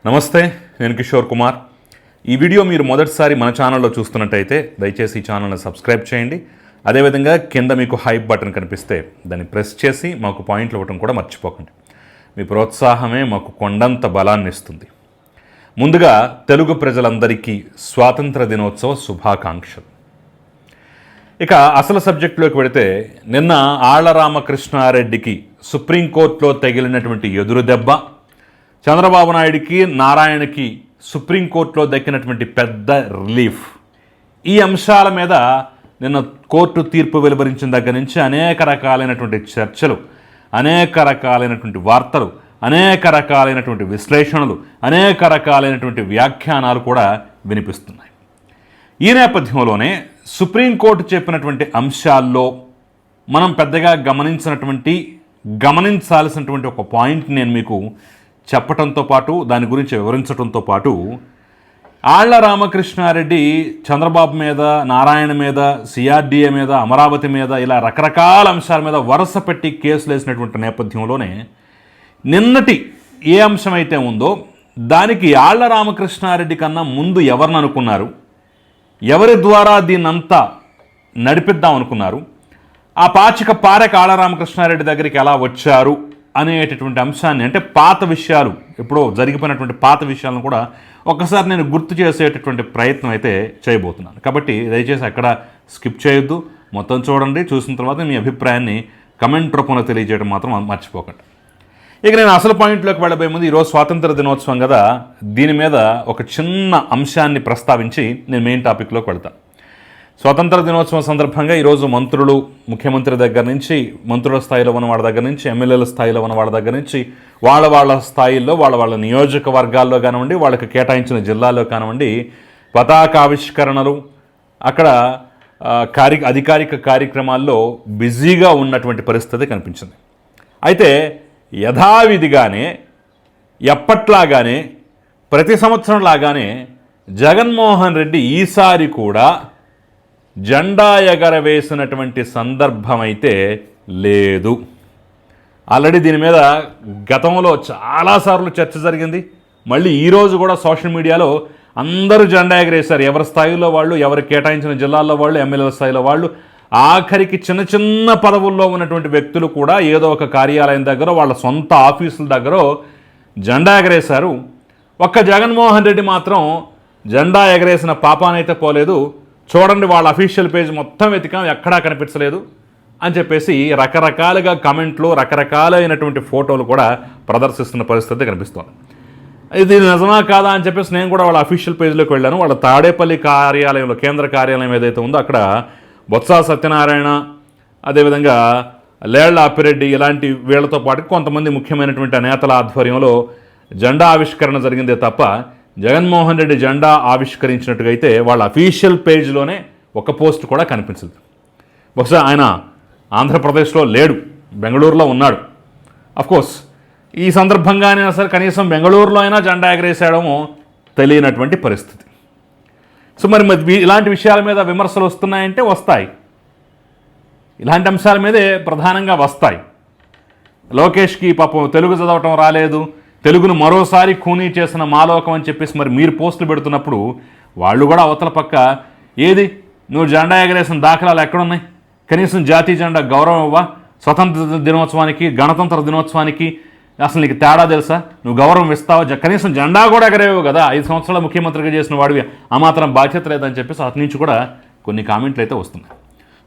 నమస్తే, నేను కిషోర్ కుమార్. ఈ వీడియో మీరు మొదటిసారి మన ఛానల్లో చూస్తున్నట్టయితే దయచేసి ఈ ఛానల్ని సబ్స్క్రైబ్ చేయండి. అదేవిధంగా కింద మీకు హైప్ బటన్ కనిపిస్తే దాన్ని ప్రెస్ చేసి మాకు పాయింట్లు ఇవ్వడం కూడా మర్చిపోకండి. మీ ప్రోత్సాహమే మాకు కొండంత బలాన్ని ఇస్తుంది. ముందుగా తెలుగు ప్రజలందరికీ స్వాతంత్ర దినోత్సవ శుభాకాంక్షలు. ఇక అసలు సబ్జెక్టులోకి వెళితే, నిన్న ఆళ్ల రామకృష్ణారెడ్డికి సుప్రీంకోర్టులో తగిలినటువంటి ఎదురు దెబ్బ, చంద్రబాబు నాయుడికి నారాయణకి సుప్రీంకోర్టులో దక్కినటువంటి పెద్ద రిలీఫ్, ఈ అంశాల మీద నిన్న కోర్టు తీర్పు వెలువరించిన దగ్గర నుంచి అనేక రకాలైనటువంటి చర్చలు, అనేక రకాలైనటువంటి వార్తలు, అనేక రకాలైనటువంటి విశ్లేషణలు, అనేక రకాలైనటువంటి వ్యాఖ్యానాలు కూడా వినిపిస్తున్నాయి. ఈ నేపథ్యంలోనే సుప్రీంకోర్టు చెప్పినటువంటి అంశాల్లో మనం పెద్దగా గమనించాల్సినటువంటి ఒక పాయింట్ నేను మీకు చెప్పటంతో పాటు, దాని గురించి వివరించడంతో పాటు, ఆళ్ల రామకృష్ణారెడ్డి చంద్రబాబు మీద, నారాయణ మీద, సిఆర్డీఏ మీద, అమరావతి మీద, ఇలా రకరకాల అంశాల మీద వరుస పెట్టి కేసులు వేసినటువంటి నేపథ్యంలోనే నిన్నటి ఏ అంశం అయితే ఉందో దానికి ఆళ్ల రామకృష్ణారెడ్డి కన్నా ముందు ఎవరిని అనుకున్నారు, ఎవరి ద్వారా దీన్నంతా నడిపిద్దాం అనుకున్నారు, ఆ పాచిక పారక ఆళ్ల రామకృష్ణారెడ్డి దగ్గరికి ఎలా వచ్చారు అనేటటువంటి అంశాన్ని, అంటే పాత విషయాలు, ఎప్పుడో జరిగిపోయినటువంటి పాత విషయాలను కూడా ఒక్కసారి నేను గుర్తు చేసేటటువంటి ప్రయత్నం అయితే చేయబోతున్నాను. కాబట్టి దయచేసి అక్కడ స్కిప్ చేయొద్దు, మొత్తం చూడండి. చూసిన తర్వాత మీ అభిప్రాయాన్ని కమెంట్ రూపంలో తెలియజేయడం మాత్రం మర్చిపోకండి. ఇక నేను అసలు పాయింట్లోకి వెళ్ళబోయే ముందు, ఈరోజు స్వాతంత్ర దినోత్సవం కదా, దీని మీద ఒక చిన్న అంశాన్ని ప్రస్తావించి నేను మెయిన్ టాపిక్లోకి వెళ్తాను. స్వాతంత్ర దినోత్సవం సందర్భంగా ఈరోజు మంత్రులు, ముఖ్యమంత్రి దగ్గర నుంచి, మంత్రుల స్థాయిలో ఉన్న వాళ్ళ దగ్గర నుంచి, ఎమ్మెల్యేల స్థాయిలో ఉన్న వాళ్ళ దగ్గర నుంచి, వాళ్ళ స్థాయిల్లో, వాళ్ళ నియోజకవర్గాల్లో కానివ్వండి, వాళ్ళకి కేటాయించిన జిల్లాల్లో కానివ్వండి, పతాకావిష్కరణలు, అక్కడ అధికారిక కార్యక్రమాల్లో బిజీగా ఉన్నటువంటి పరిస్థితి కనిపించింది. అయితే యథావిధిగానే, ఎప్పట్లాగానే, ప్రతి సంవత్సరం లాగానే జగన్మోహన్ రెడ్డి ఈసారి కూడా జెండా ఎగరవేసినటువంటి సందర్భం అయితే లేదు. ఆల్రెడీ దీని మీద గతంలో చాలాసార్లు చర్చ జరిగింది. మళ్ళీ ఈరోజు కూడా సోషల్ మీడియాలో అందరూ జెండా ఎగరేశారు. ఎవరి స్థాయిలో వాళ్ళు, ఎవరు కేటాయించిన జిల్లాల్లో వాళ్ళు, ఎమ్మెల్యేల స్థాయిలో వాళ్ళు, ఆఖరికి చిన్న చిన్న పదవుల్లో ఉన్నటువంటి వ్యక్తులు కూడా ఏదో ఒక కార్యాలయం దగ్గర, వాళ్ళ సొంత ఆఫీసుల దగ్గర జెండా ఎగరేశారు. ఒక్క జగన్మోహన్ రెడ్డి మాత్రం జెండా ఎగరేసిన పాపానైతే పోలేదు. చూడండి, వాళ్ళ అఫీషియల్ పేజ్ మొత్తం వెతికాం, ఎక్కడా కనిపించలేదు అని చెప్పేసి రకరకాలుగా కమెంట్లు, రకరకాలైనటువంటి ఫోటోలు కూడా ప్రదర్శిస్తున్న పరిస్థితి కనిపిస్తుంది. ఇది నిజమా కాదా అని చెప్పేసి నేను కూడా వాళ్ళ అఫీషియల్ పేజ్లోకి వెళ్ళాను. వాళ్ళ తాడేపల్లి కార్యాలయంలో, కేంద్ర కార్యాలయం ఏదైతే ఉందో అక్కడ బొత్స సత్యనారాయణ, అదేవిధంగా లేళ్ల అప్పిరెడ్డి, ఇలాంటి వీళ్లతో పాటు కొంతమంది ముఖ్యమైనటువంటి నేతల ఆధ్వర్యంలో జెండా ఆవిష్కరణ జరిగిందే తప్ప జగన్మోహన్ రెడ్డి జెండా ఆవిష్కరించినట్టుగా అయితే వాళ్ళ అఫీషియల్ పేజ్లోనే ఒక పోస్ట్ కూడా కనిపించదు. బహుశా ఆయన ఆంధ్రప్రదేశ్లో లేడు, బెంగళూరులో ఉన్నాడు. అఫ్కోర్స్ ఈ సందర్భంగానే సరే కనీసం బెంగళూరులో అయినా జెండా ఎగరేసాడమో తెలియనటువంటి పరిస్థితి. సో మరి ఇలాంటి విషయాల మీద విమర్శలు వస్తున్నాయంటే వస్తాయి, ఇలాంటి అంశాల మీదే ప్రధానంగా వస్తాయి. లోకేష్కి పాపం తెలుగు చదవటం రాలేదు, తెలుగును మరోసారి ఖూనీ చేసిన మాలోకం అని చెప్పేసి మరి మీరు పోస్టులు పెడుతున్నప్పుడు వాళ్ళు కూడా అవతల పక్క, ఏది నువ్వు జెండా ఎగరేసిన దాఖలాలు ఎక్కడున్నాయి, కనీసం జాతీయ జెండా గౌరవం ఇవ్వా, స్వతంత్ర దినోత్సవానికి, గణతంత్ర దినోత్సవానికి అసలు నీకు తేడా తెలుసా, నువ్వు గౌరవం ఇస్తావా, కనీసం జెండా కూడా ఎగరేవు కదా, 5 సంవత్సరాల ముఖ్యమంత్రిగా చేసిన వాడివి, ఆ మాత్రం బాధ్యత లేదని చెప్పేసి అటు నుంచి కూడా కొన్ని కామెంట్లు అయితే వస్తున్నాయి.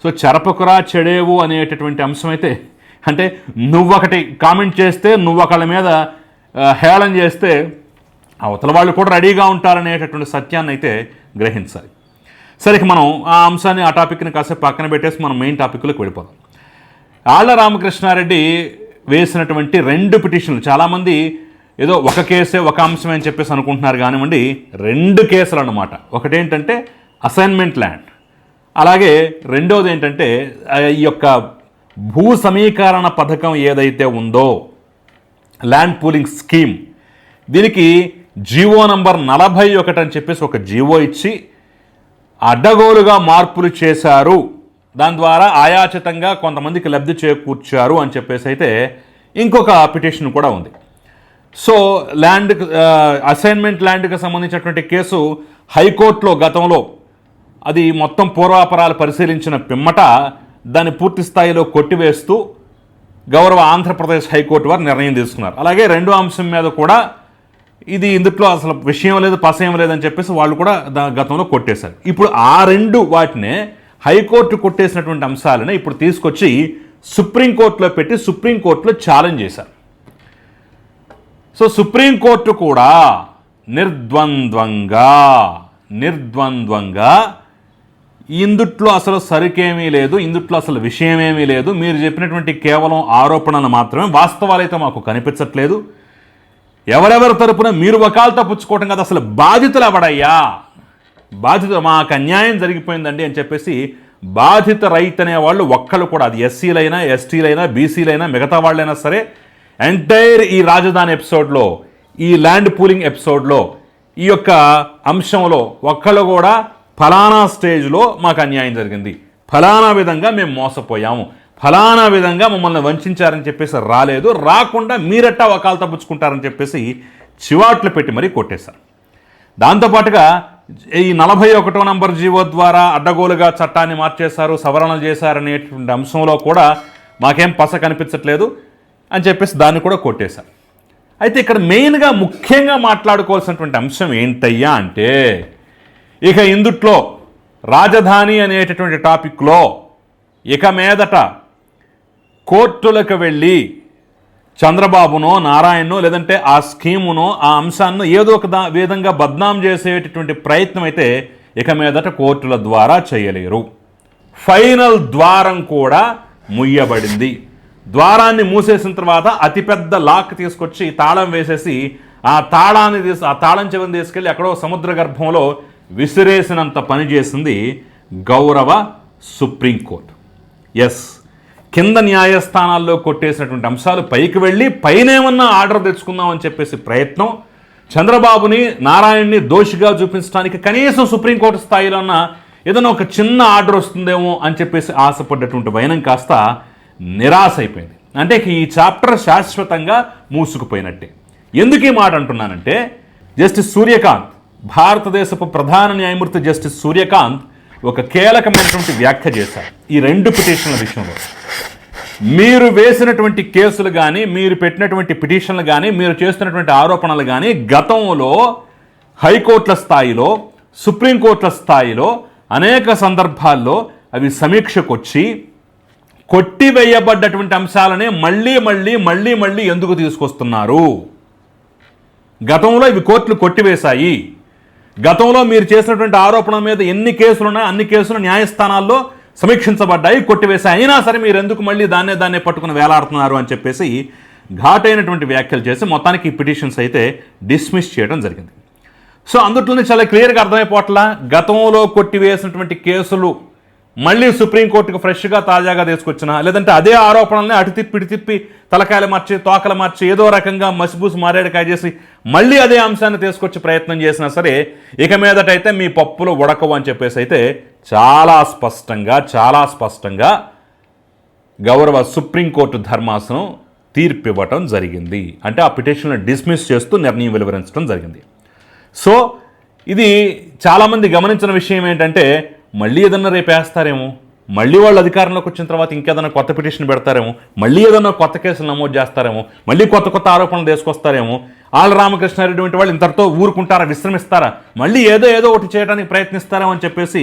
సో చెరపకురా చెడేవు అనేటటువంటి అంశం అయితే, అంటే నువ్వొకటి కామెంట్ చేస్తే, నువ్వొకళ్ళ మీద హేళన చేస్తే అవతల వాళ్ళు కూడా రెడీగా ఉంటారనేటటువంటి సత్యాన్ని అయితే గ్రహించాలి. సరే, మనం ఆ అంశాన్ని, ఆ టాపిక్ని కాసేపు పక్కన పెట్టేసి మనం మెయిన్ టాపిక్లోకి వెళ్ళిపోదాం. ఆళ్ల రామకృష్ణారెడ్డి వేసినటువంటి 2 పిటిషన్లు, చాలామంది ఏదో ఒక కేసే, ఒక అంశమే అని చెప్పేసి అనుకుంటున్నారు కానివ్వండి, 2 కేసులు అన్నమాట. ఒకటేంటంటే అసైన్మెంట్ ల్యాండ్, అలాగే రెండోది ఏంటంటే ఈ యొక్క భూ సమీకరణ పథకం ఏదైతే ఉందో, ల్యాండ్ పూలింగ్ స్కీమ్, దీనికి జీవో నంబర్ 41 అని చెప్పేసి ఒక జీవో ఇచ్చి అడ్డగోలుగా మార్పులు చేశారు, దాని ద్వారా ఆయాచితంగా కొంతమందికి లబ్ధి చేకూర్చారు అని చెప్పేసి అయితే ఇంకొక పిటిషన్ కూడా ఉంది. సో ల్యాండ్ అసైన్మెంట్ ల్యాండ్కి సంబంధించినటువంటి కేసు హైకోర్టులో గతంలో అది మొత్తం పూర్వాపరాలు పరిశీలించిన పిమ్మట దాన్ని పూర్తి స్థాయిలో కొట్టివేస్తూ గౌరవ ఆంధ్రప్రదేశ్ హైకోర్టు వారు నిర్ణయం తీసుకున్నారు. అలాగే రెండో అంశం మీద కూడా ఇది ఇందులో అసలు విషయం లేదు పసయం లేదని చెప్పేసి వాళ్ళు కూడా గతంలో కొట్టేశారు. ఇప్పుడు ఆ రెండు వాటినే హైకోర్టు కొట్టేసినటువంటి అంశాలను ఇప్పుడు తీసుకొచ్చి సుప్రీంకోర్టులో పెట్టి సుప్రీంకోర్టులో ఛాలెంజ్ చేశారు. సో సుప్రీంకోర్టు కూడా నిర్ద్వంద్వంగా ఇందుట్లో అసలు సరికేమీ లేదు, ఇందుట్లో అసలు విషయమేమీ లేదు, మీరు చెప్పినటువంటి కేవలం ఆరోపణలు మాత్రమే, వాస్తవాలైతే మాకు కనిపించట్లేదు, ఎవరెవరి తరపున మీరు వకాల్తా పుచ్చుకోవటం కదా, అసలు బాధితులు ఎవడయ్యా, బాధితులు మాకు అన్యాయం జరిగిపోయిందండి అని చెప్పేసి బాధిత రైతు అనేవాళ్ళు ఒక్కళ్ళు కూడా, అది ఎస్సీలైనా ఎస్టీలైనా బీసీలైనా మిగతా వాళ్ళైనా సరే, ఎంటైర్ ఈ రాజధాని ఎపిసోడ్లో, ఈ ల్యాండ్ పూలింగ్ ఎపిసోడ్లో, ఈ యొక్క అంశంలో ఒక్కళ్ళు కూడా ఫలానా స్టేజ్లో మాకు అన్యాయం జరిగింది, ఫలానా విధంగా మేము మోసపోయాము, ఫలానా విధంగా మమ్మల్ని వంచారని చెప్పేసి రాలేదు, రాకుండా మీరట్టా వకాల్తా పుచ్చుకుంటారని చెప్పేసి చివాట్లు పెట్టి మరీ కొట్టేశారు. దాంతోపాటుగా ఈ 41వ నంబర్ జీవో ద్వారా అడ్డగోలుగా చట్టాన్ని మార్చేశారు, సవరణలు చేశారనేటువంటి అంశంలో కూడా మాకేం పస కనిపించట్లేదు అని చెప్పేసి దాన్ని కూడా కొట్టేశారు. అయితే ఇక్కడ మెయిన్గా ముఖ్యంగా మాట్లాడుకోవాల్సినటువంటి అంశం ఏంటయ్యా అంటే, ఇక ఇందుట్లో రాజధాని అనేటటువంటి టాపిక్లో ఇక మీదట కోర్టులకు వెళ్ళి చంద్రబాబునో నారాయణనో లేదంటే ఆ స్కీమునో ఆ అంశాన్ని ఏదో ఒక విధంగా బద్నాం చేసేటటువంటి ప్రయత్నం అయితే ఇక మీదట కోర్టుల ద్వారా చేయలేరు. ఫైనల్ ద్వారం కూడా ముయ్యబడింది. ద్వారాన్ని మూసేసిన తర్వాత అతిపెద్ద లాక్ తీసుకొచ్చి తాళం వేసేసి ఆ తాళం చెవిని తీసుకెళ్ళి ఎక్కడో సముద్ర గర్భంలో విసిరేసినంత పని చేసింది గౌరవ సుప్రీంకోర్టు. ఎస్, కింద న్యాయస్థానాల్లో కొట్టేసినటువంటి అంశాలు పైకి వెళ్ళి పైనేమన్నా ఆర్డర్ తెచ్చుకుందామని చెప్పేసి ప్రయత్నం, చంద్రబాబుని నారాయణని దోషిగా చూపించడానికి కనీసం సుప్రీంకోర్టు స్థాయిలో ఉన్న ఏదైనా ఒక చిన్న ఆర్డర్ వస్తుందేమో అని చెప్పేసి ఆశపడ్డటువంటి వైనం కాస్త నిరాశ అయిపోయింది. అంటే ఈ చాప్టర్ శాశ్వతంగా మూసుకుపోయినట్టే. ఎందుకు ఈ మాట అంటున్నానంటే, జస్టిస్ సూర్యకాంత్, భారతదేశపు ప్రధాన న్యాయమూర్తి జస్టిస్ సూర్యకాంత్ ఒక కీలకమైనటువంటి వ్యాఖ్య చేశారు ఈ రెండు పిటిషన్ల విషయంలో. మీరు వేసినటువంటి కేసులు కానీ, మీరు పెట్టినటువంటి పిటిషన్లు కానీ, మీరు చేస్తున్నటువంటి ఆరోపణలు కానీ గతంలో హైకోర్టుల స్థాయిలో, సుప్రీంకోర్టుల స్థాయిలో అనేక సందర్భాల్లో అవి సమీక్షకొచ్చి కొట్టివేయబడ్డటువంటి అంశాలనే మళ్ళీ మళ్ళీ మళ్ళీ మళ్ళీ ఎందుకు తీసుకొస్తున్నారు? గతంలో ఇవి కోర్టులు కొట్టివేశాయి. గతంలో మీరు చేసినటువంటి ఆరోపణల మీద ఎన్ని కేసులు ఉన్నాయో అన్ని కేసులు న్యాయస్థానాల్లో సమీక్షించబడ్డాయి, కొట్టివేశాయి. అయినా సరే మీరు ఎందుకు మళ్ళీ దాన్నే పట్టుకుని వేలాడుతున్నారు అని చెప్పేసి ఘాటైనటువంటి వ్యాఖ్యలు చేసి మొత్తానికి ఈ పిటిషన్స్ అయితే డిస్మిస్ చేయడం జరిగింది. సో అందులోనే చాలా క్లియర్గా అర్థమైపోవట్లా, గతంలో కొట్టివేసినటువంటి కేసులు మళ్ళీ సుప్రీంకోర్టుకు ఫ్రెష్గా తాజాగా తీసుకొచ్చినా, లేదంటే అదే ఆరోపణల్ని అటు తిప్పి ఇటు తిప్పి తలకాయలు మార్చి తోకలు మార్చి ఏదో రకంగా మసిబూసి మారేడుకాయ చేసి మళ్ళీ అదే అంశాన్ని తీసుకొచ్చి ప్రయత్నం చేసినా సరే ఇక మీదటైతే మీ పప్పులు ఉడకవు అని చెప్పేసి అయితే చాలా స్పష్టంగా గౌరవ సుప్రీంకోర్టు ధర్మాసనం తీర్పు ఇవ్వటం జరిగింది. అంటే ఆ పిటిషన్ను డిస్మిస్ చేస్తూ నిర్ణయం వెలువరించడం జరిగింది. సో ఇది చాలామంది గమనించిన విషయం ఏంటంటే, మళ్ళీ ఏదన్నా రేపు వేస్తారేమో, మళ్ళీ వాళ్ళు అధికారంలోకి వచ్చిన తర్వాత ఇంకేదైనా కొత్త పిటిషన్ పెడతారేమో, మళ్ళీ ఏదన్నా కొత్త కేసులు నమోదు చేస్తారేమో, మళ్ళీ కొత్త ఆరోపణలు తీసుకొస్తారేమో, ఆళ్ళ రామకృష్ణారెడ్డి వంటి వాళ్ళు ఇంతటితో ఊరుకుంటారా, విశ్రమిస్తారా, మళ్ళీ ఏదో ఒకటి చేయడానికి ప్రయత్నిస్తారేమో అని చెప్పేసి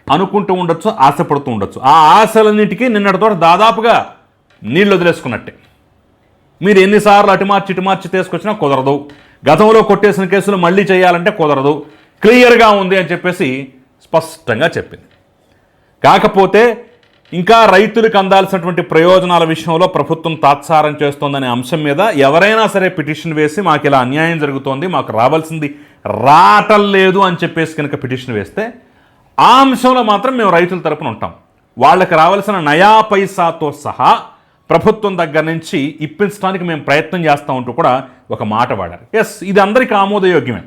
అనుకుంటూ ఉండొచ్చు, ఆశపడుతూ ఉండొచ్చు. ఆ ఆశలన్నింటికీ నిన్నటితో దాదాపుగా నీళ్ళు వదిలేసుకున్నట్టే. మీరు ఎన్నిసార్లు ఇటు మార్చి తీసుకొచ్చినా కుదరదు, గతంలో కొట్టేసిన కేసులు మళ్ళీ చేయాలంటే కుదరదు, క్లియర్గా ఉంది అని చెప్పేసి స్పష్టంగా చెప్పింది. కాకపోతే ఇంకా రైతులకు అందాల్సినటువంటి ప్రయోజనాల విషయంలో ప్రభుత్వం తాత్సారం చేస్తోందనే అంశం మీద ఎవరైనా సరే పిటిషన్ వేసి మాకు ఇలా అన్యాయం జరుగుతోంది, మాకు రావాల్సింది రావటం అని చెప్పేసి కనుక పిటిషన్ వేస్తే ఆ అంశంలో మాత్రం మేము రైతుల తరపున ఉంటాం. వాళ్ళకి రావాల్సిన నయా పైసాతో సహా ప్రభుత్వం దగ్గర నుంచి ఇప్పించడానికి మేము ప్రయత్నం చేస్తూ ఉంటూ కూడా ఒక మాట వాడారు. ఎస్, ఇది అందరికీ ఆమోదయోగ్యమే.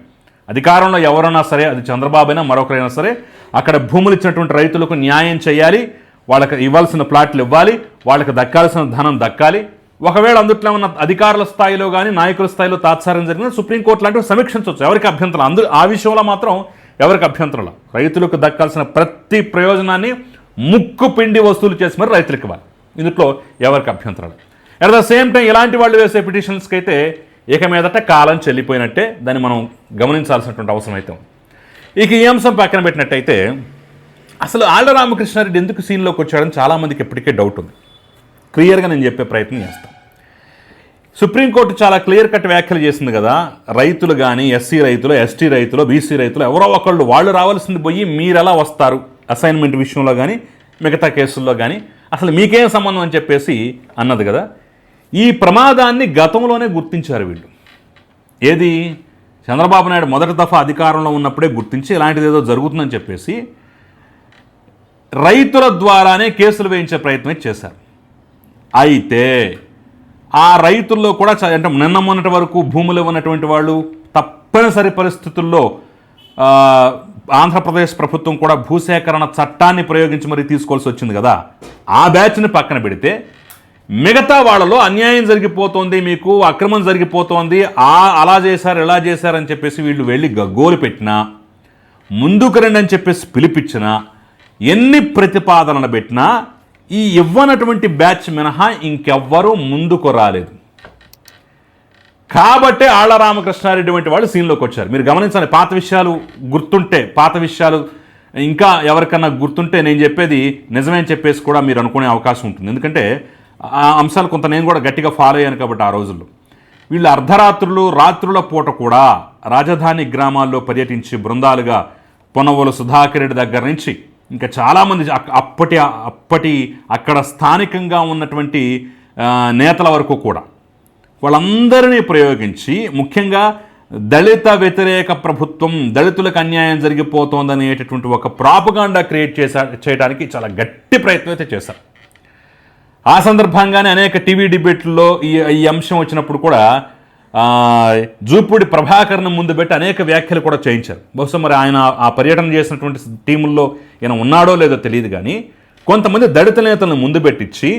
అధికారంలో ఎవరైనా సరే, అది చంద్రబాబు అయినా మరొకరైనా సరే, అక్కడ భూములు ఇచ్చినటువంటి రైతులకు న్యాయం చేయాలి, వాళ్ళకి ఇవ్వాల్సిన ప్లాట్లు ఇవ్వాలి, వాళ్ళకి దక్కాల్సిన ధనం దక్కాలి, ఒకవేళ అందుట్లో ఉన్న అధికారుల స్థాయిలో కానీ నాయకుల స్థాయిలో తాత్సారం జరిగిన సుప్రీంకోర్టు లాంటివి సమీక్షించవచ్చు, ఎవరికి అభ్యంతరం ఆ విషయంలో మాత్రం ఎవరికి అభ్యంతరం. రైతులకు దక్కాల్సిన ప్రతి ప్రయోజనాన్ని ముక్కు పిండి వసూలు చేసి మరి రైతులకు ఇవ్వాలి, ఇందులో ఎవరికి అభ్యంతరాలు. అట్ ద సేమ్ టైం ఇలాంటి వాళ్ళు వేసే పిటిషన్స్కి అయితే ఇక మీదట కాలం చెల్లిపోయినట్టే, దాన్ని మనం గమనించాల్సినటువంటి అవసరం అయితే ఉంది. ఇక ఈ అంశం పక్కన పెట్టినట్టయితే అసలు ఆళ్ల రామకృష్ణారెడ్డి ఎందుకు సీన్లోకి వచ్చాడని చాలామందికి ఎప్పటికే డౌట్ ఉంది. క్లియర్గా నేను చెప్పే ప్రయత్నం చేస్తాను. సుప్రీంకోర్టు చాలా క్లియర్ కట్ వ్యాఖ్యలు చేసింది కదా, రైతులు కానీ ఎస్సీ రైతులు, ఎస్టీ రైతులు, బీసీ రైతులు ఎవరో ఒకళ్ళు వాళ్ళు రావాల్సింది పోయి మీరు ఎలా వస్తారు అసైన్మెంట్ విషయంలో కానీ మిగతా కేసుల్లో కానీ, అసలు మీకేం సంబంధం అని చెప్పేసి అన్నది కదా. ఈ ప్రమాదాన్ని గతంలోనే గుర్తించారు వీళ్ళు. ఏది, చంద్రబాబు నాయుడు మొదటి దఫా అధికారంలో ఉన్నప్పుడే గుర్తించి ఇలాంటిది ఏదో జరుగుతుందని చెప్పేసి రైతుల ద్వారానే కేసులు వేయించే ప్రయత్నం చేశారు. అయితే ఆ రైతుల్లో కూడా అంటే నిన్న మొన్నటి వరకు భూములు ఉన్నటువంటి వాళ్ళు తప్పనిసరి పరిస్థితుల్లో ఆంధ్రప్రదేశ్ ప్రభుత్వం కూడా భూసేకరణ చట్టాన్ని ప్రయోగించి మరీ తీసుకోవాల్సి వచ్చింది కదా. ఆ బ్యాచ్ని పక్కన పెడితే మిగతా వాళ్ళలో అన్యాయం జరిగిపోతోంది, మీకు అక్రమం జరిగిపోతోంది, అలా చేశారు ఇలా చేశారని చెప్పేసి వీళ్ళు వెళ్ళి గగ్గోలు పెట్టినా, ముందుకు రండి అని చెప్పేసి పిలిపించినా, ఎన్ని ప్రతిపాదనలు పెట్టినా ఈ ఇవ్వనటువంటి బ్యాచ్ మినహా ఇంకెవ్వరూ ముందుకు రాలేదు. కాబట్టే ఆళ్ల రామకృష్ణారెడ్డి వంటి వాళ్ళు సీన్లోకి వచ్చారు. మీరు గమనించాలి, పాత విషయాలు ఇంకా ఎవరికన్నా గుర్తుంటే నేను చెప్పేది నిజమే అని చెప్పేసి కూడా మీరు అనుకునే అవకాశం ఉంటుంది. ఎందుకంటే ఆ అంశాలు కొంత నేను కూడా గట్టిగా ఫాలో అయ్యాను కాబట్టి ఆ రోజుల్లో. వీళ్ళు అర్ధరాత్రులు రాత్రుల పూట కూడా రాజధాని గ్రామాల్లో పర్యటించి బృందాలుగా పొన్నవోలు సుధాకర్ రెడ్డి దగ్గర నుంచి ఇంకా చాలామంది అప్పటి అక్కడ స్థానికంగా ఉన్నటువంటి నేతల వరకు కూడా వాళ్ళందరినీ ప్రయోగించి, ముఖ్యంగా దళిత వ్యతిరేక ప్రభుత్వం, దళితులకు అన్యాయం జరిగిపోతోందనేటటువంటి ఒక ప్రాపగాండా క్రియేట్ చేయడానికి చాలా గట్టి ప్రయత్నం అయితే చేశారు. ఆ సందర్భంగానే అనేక టీవీ డిబేట్లలో ఈ అంశం వచ్చినప్పుడు కూడా జూపూడి ప్రభాకర్ను ముందు పెట్టి అనేక వ్యాఖ్యలు కూడా చేయించారు. బహుశా మరి ఆయన ఆ పర్యటన చేసినటువంటి టీముల్లో ఈయన ఉన్నాడో లేదో తెలియదు, కానీ కొంతమంది దళిత నేతలను ముందు పెట్టించి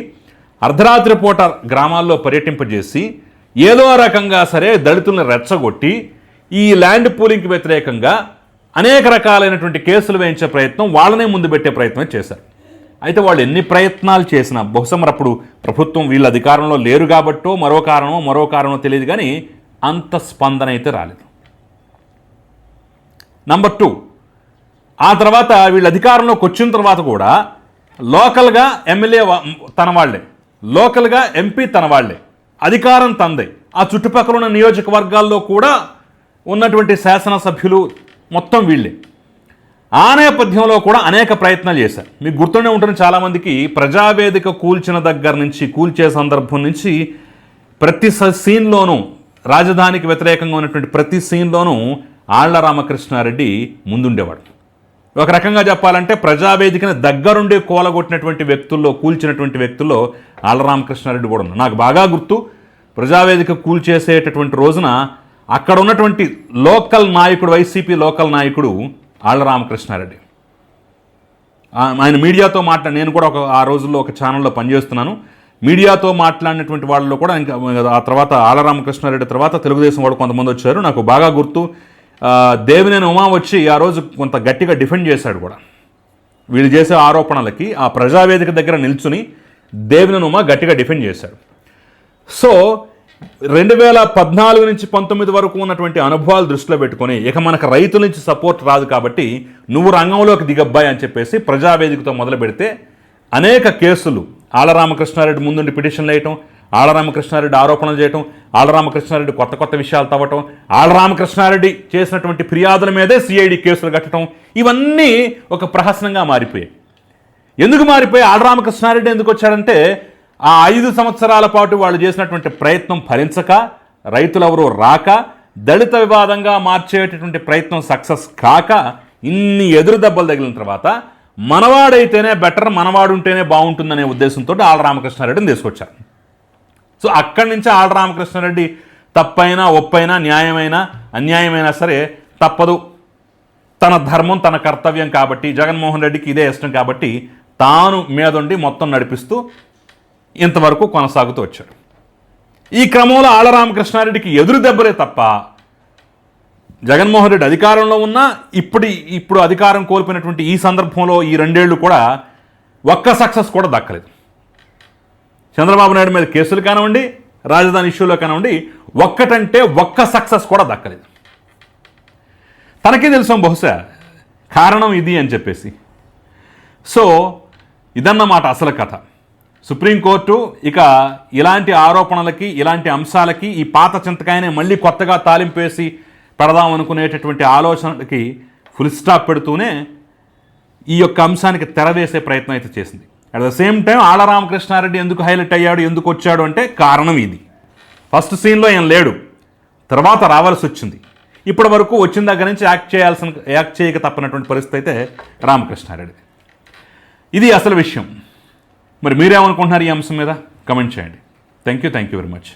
అర్ధరాత్రి పూట గ్రామాల్లో పర్యటింపజేసి ఏదో రకంగా సరే దళితులను రెచ్చగొట్టి ఈ ల్యాండ్ పూలింగ్కి వ్యతిరేకంగా అనేక రకాలైనటువంటి కేసులు వేయించే ప్రయత్నం, వాళ్ళనే ముందు పెట్టే ప్రయత్నం చేశారు. అయితే వాళ్ళు ఎన్ని ప్రయత్నాలు చేసినా బహుశా మరి అప్పుడు ప్రభుత్వం వీళ్ళ అధికారంలో లేరు కాబట్టో మరో కారణమో తెలియదు, కానీ అంత స్పందన అయితే రాలేదు. నంబర్ 2, ఆ తర్వాత వీళ్ళ అధికారంలోకి వచ్చిన తర్వాత కూడా లోకల్గా ఎమ్మెల్యే తన వాళ్లే, లోకల్గా ఎంపీ తన వాళ్లే, అధికారం తందే, ఆ చుట్టుపక్కల ఉన్న నియోజకవర్గాల్లో కూడా ఉన్నటువంటి శాసనసభ్యులు మొత్తం వీళ్ళే. ఆ నేపథ్యంలో కూడా అనేక ప్రయత్నాలు చేశారు. మీకు గుర్తుండే ఉంటుంది చాలామందికి, ప్రజావేదిక కూల్చిన దగ్గర నుంచి, కూల్చే సందర్భం నుంచి ప్రతి సీన్లోనూ, రాజధానికి వ్యతిరేకంగా ఉన్నటువంటి ప్రతి సీన్లోనూ ఆళ్ల రామకృష్ణారెడ్డి ముందుండేవాడు. ఒక రకంగా చెప్పాలంటే ప్రజావేదికను దగ్గరుండి కూలగొట్టినటువంటి వ్యక్తుల్లో, కూల్చినటువంటి వ్యక్తుల్లో ఆళ్ల రామకృష్ణారెడ్డి కూడా ఉన్నారు. నాకు బాగా గుర్తు, ప్రజావేదిక కూల్చేసేటటువంటి రోజున అక్కడ ఉన్నటువంటి లోకల్ నాయకుడు, వైసీపీ లోకల్ నాయకుడు ఆళ్ల రామకృష్ణారెడ్డి, ఆయన మీడియాతో నేను కూడా ఆ రోజుల్లో ఒక ఛానల్లో పనిచేస్తున్నాను. మీడియాతో మాట్లాడినటువంటి వాళ్ళలో కూడా ఇంకా ఆ తర్వాత ఆళ్ల రామకృష్ణారెడ్డి తర్వాత తెలుగుదేశం వాళ్ళు కొంతమంది వచ్చారు. నాకు బాగా గుర్తు, దేవినేని ఉమా వచ్చి ఆ రోజు కొంత గట్టిగా డిఫెండ్ చేశాడు కూడా. వీళ్ళు చేసే ఆరోపణలకి ఆ ప్రజావేదిక దగ్గర నిల్చుని దేవినేని ఉమా గట్టిగా డిఫెండ్ చేశాడు. సో 2014 నుంచి 19 వరకు ఉన్నటువంటి అనుభవాలు దృష్టిలో పెట్టుకొని, ఇక మనకు రైతుల నుంచి సపోర్ట్ రాదు కాబట్టి నువ్వు రంగంలోకి దిగబ్బాయి అని చెప్పేసి ప్రజావేదికతో మొదలు పెడితే అనేక కేసులు ఆళ్ల రామకృష్ణారెడ్డి ముందుండి పిటిషన్లు వేయటం, ఆళ్ల రామకృష్ణారెడ్డి ఆరోపణలు చేయటం, ఆళ్ల రామకృష్ణారెడ్డి కొత్త విషయాలు తవ్వటం, ఆళ్ల రామకృష్ణారెడ్డి చేసినటువంటి ఫిర్యాదుల మీదే సిఐడి కేసులు కట్టడం, ఇవన్నీ ఒక ప్రహసనంగా మారిపోయాయి. ఎందుకు మారిపోయి ఆళ్ల రామకృష్ణారెడ్డి ఎందుకు వచ్చాడంటే, ఆ 5 సంవత్సరాల పాటు వాళ్ళు చేసినటువంటి ప్రయత్నం ఫలించక, రైతులెవరూ రాక, దళిత వివాదంగా మార్చేటటువంటి ప్రయత్నం సక్సెస్ కాక, ఇన్ని ఎదురు దెబ్బలు తగిలిన తర్వాత మనవాడైతేనే బెటర్, మనవాడుంటేనే బాగుంటుందనే ఉద్దేశంతో ఆళ్ల రామకృష్ణారెడ్డిని తీసుకొచ్చారు. సో అక్కడి నుంచి ఆళ్ల రామకృష్ణారెడ్డి తప్పైనా ఒప్పైనా, న్యాయమైనా అన్యాయమైనా సరే తప్పదు, తన ధర్మం తన కర్తవ్యం కాబట్టి, జగన్మోహన్ రెడ్డికి ఇదే ఇష్టం కాబట్టి తాను మీదుండి మొత్తం నడిపిస్తూ ఇంతవరకు కొనసాగుతూ వచ్చాడు. ఈ క్రమంలో ఆళ్ల రామకృష్ణారెడ్డికి ఎదురు దెబ్బలే తప్ప జగన్మోహన్ రెడ్డి అధికారంలో ఉన్న ఇప్పుడు అధికారం కోల్పోయినటువంటి ఈ సందర్భంలో ఈ 2 ఏళ్ళు కూడా ఒక్క సక్సెస్ కూడా దక్కలేదు. చంద్రబాబు నాయుడు మీద కేసులు కానివ్వండి, రాజధాని ఇష్యూలో కానివ్వండి, ఒక్కటంటే ఒక్క సక్సెస్ కూడా దక్కలేదు. తనకే తెలుసాం బహుశా కారణం ఇది అని చెప్పేసి. సో ఇదన్నమాట అసలు కథ. సుప్రీంకోర్టు ఇక ఇలాంటి ఆరోపణలకి, ఇలాంటి అంశాలకి ఈ పాత చింతకాయనే మళ్ళీ కొత్తగా తాలింపు వేసి పెడదాం అనుకునేటటువంటి ఆలోచనలకి ఫుల్ స్టాప్ పెడుతూనే ఈ యొక్క అంశానికి తెరవేసే ప్రయత్నం అయితే చేసింది. At the same time Alla Ramakrishna Reddy ఎందుకు హైలైట్ అయ్యాడు, ఎందుకు వచ్చాడు అంటే కారణం ఇది. ఫస్ట్ సీన్లో ఏం లేడు, తర్వాత రావాల్సి వచ్చింది. ఇప్పటి వరకు వచ్చిన దగ్గర నుంచి యాక్ట్ చేయక తప్పనటువంటి పరిస్థితి అయితే రామకృష్ణారెడ్డి. ఇది అసలు విషయం. మరి మీరేమనుకుంటున్నారు ఈ అంశం మీద? కమెంట్ చేయండి. Thank you very much.